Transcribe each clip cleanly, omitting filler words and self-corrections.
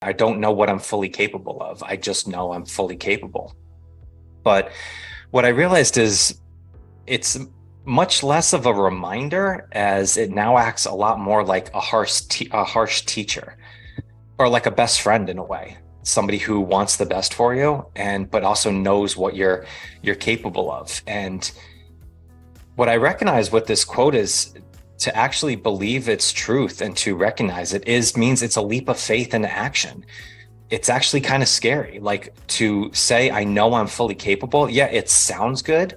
I don't know what I'm fully capable of. I just know I'm fully capable. But what I realized is it's much less of a reminder, as it now acts a lot more like a harsh teacher, or like a best friend in a way. Somebody who wants the best for you, and but also knows what you're capable of. And what I recognize with this quote is, to actually believe its truth and to recognize it is means it's a leap of faith into action. It's actually kind of scary. Like, to say, I know I'm fully capable. Yeah, it sounds good.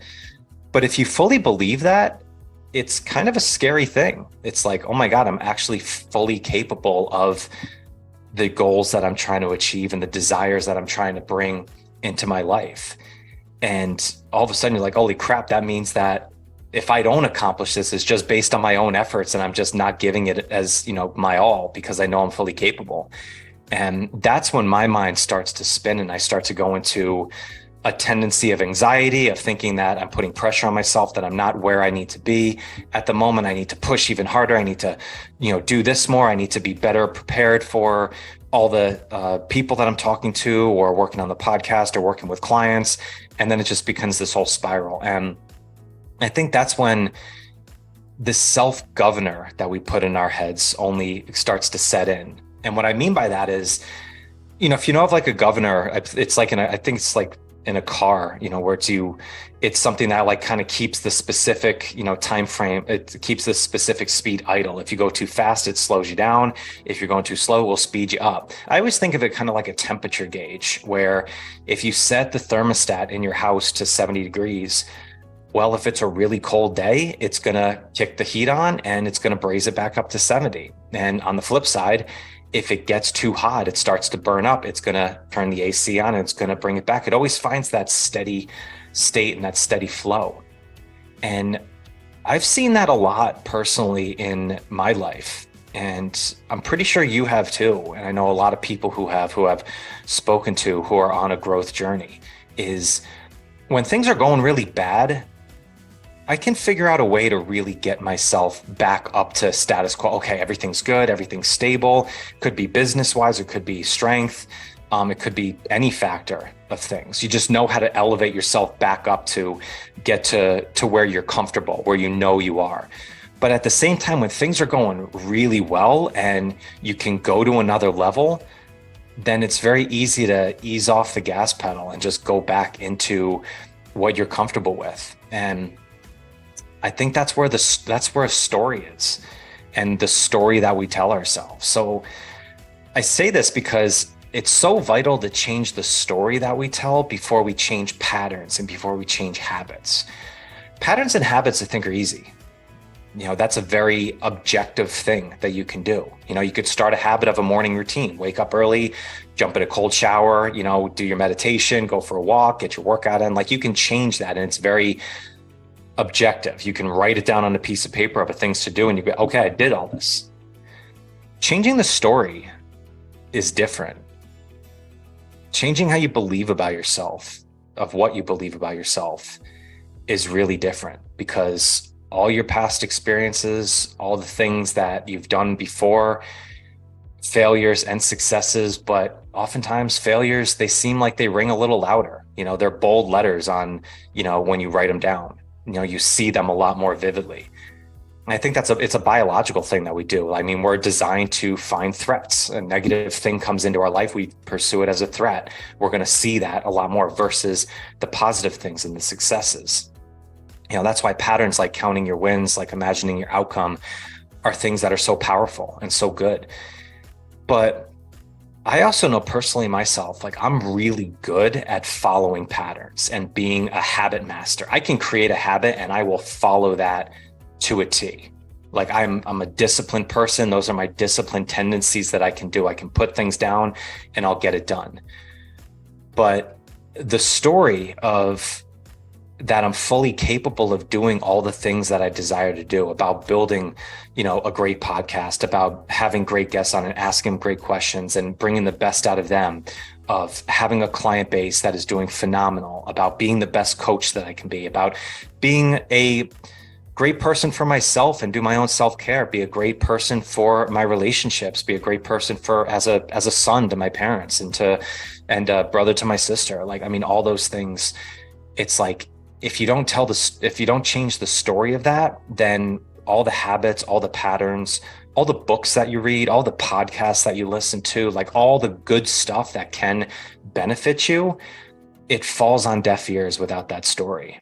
But if you fully believe that, it's kind of a scary thing. It's like, oh my God, I'm actually fully capable of the goals that I'm trying to achieve and the desires that I'm trying to bring into my life. And all of a sudden you're like, holy crap, that means that if I don't accomplish this, it's just based on my own efforts and I'm just not giving it as, my all, because I know I'm fully capable. And that's when my mind starts to spin and I start to go into a tendency of anxiety, of thinking that I'm putting pressure on myself, that I'm not where I need to be at the moment. I need to push even harder. I need to, do this more. I need to be better prepared for all the people that I'm talking to, or working on the podcast, or working with clients. And then it just becomes this whole spiral. And I think that's when this self-governor that we put in our heads only starts to set in. And what I mean by that is, if you know of like a governor, it's like I think it's like in a car, where it's something that like kind of keeps the specific, time frame. It keeps the specific speed idle. If you go too fast, it slows you down. If you're going too slow, it will speed you up. I always think of it kind of like a temperature gauge, where if you set the thermostat in your house to 70 degrees, well, if it's a really cold day, it's going to kick the heat on and it's going to braise it back up to 70. And on the flip side, if it gets too hot, it starts to burn up. It's going to turn the AC on and it's going to bring it back. It always finds that steady state and that steady flow. And I've seen that a lot personally in my life. And I'm pretty sure you have too. And I know a lot of people who have spoken to, who are on a growth journey, is when things are going really bad, I can figure out a way to really get myself back up to status quo. Okay, everything's good, everything's stable. Could be business-wise, it could be strength. It could be any factor of things. You just know how to elevate yourself back up to get to where you're comfortable, where you are. But at the same time, when things are going really well and you can go to another level, then it's very easy to ease off the gas pedal and just go back into what you're comfortable with. And I think that's where a story is, and the story that we tell ourselves. So I say this because it's so vital to change the story that we tell before we change patterns and before we change habits. Patterns and habits, I think, are easy. That's a very objective thing that you can do. You could start a habit of a morning routine, wake up early, jump in a cold shower, do your meditation, go for a walk, get your workout in. Like, you can change that, and it's very objective. You can write it down on a piece of paper of things to do, and you go, okay, I did all this. Changing the story is different. Changing how you believe about yourself, of what you believe about yourself, is really different, because all your past experiences, all the things that you've done before, failures and successes, but oftentimes failures, they seem like they ring a little louder. They're bold letters on, when you write them down. You see them a lot more vividly. And I think it's a biological thing that we do. I mean, we're designed to find threats. A negative thing comes into our life, we pursue it as a threat. We're going to see that a lot more versus the positive things and the successes. That's why patterns like counting your wins, like imagining your outcome, are things that are so powerful and so good. But I also know personally myself, like, I'm really good at following patterns and being a habit master. I can create a habit and I will follow that to a T. Like, I'm a disciplined person. Those are my disciplined tendencies that I can do. I can put things down and I'll get it done. But the story of that I'm fully capable of doing all the things that I desire to do, about building, a great podcast, about having great guests on and asking great questions and bringing the best out of them, of having a client base that is doing phenomenal, about being the best coach that I can be, about being a great person for myself and do my own self-care, be a great person for my relationships, be a great person for as a son to my parents and a brother to my sister. Like, I mean, all those things, it's like if you don't change the story of that, then all the habits, all the patterns, all the books that you read, all the podcasts that you listen to, like all the good stuff that can benefit you, it falls on deaf ears without that story.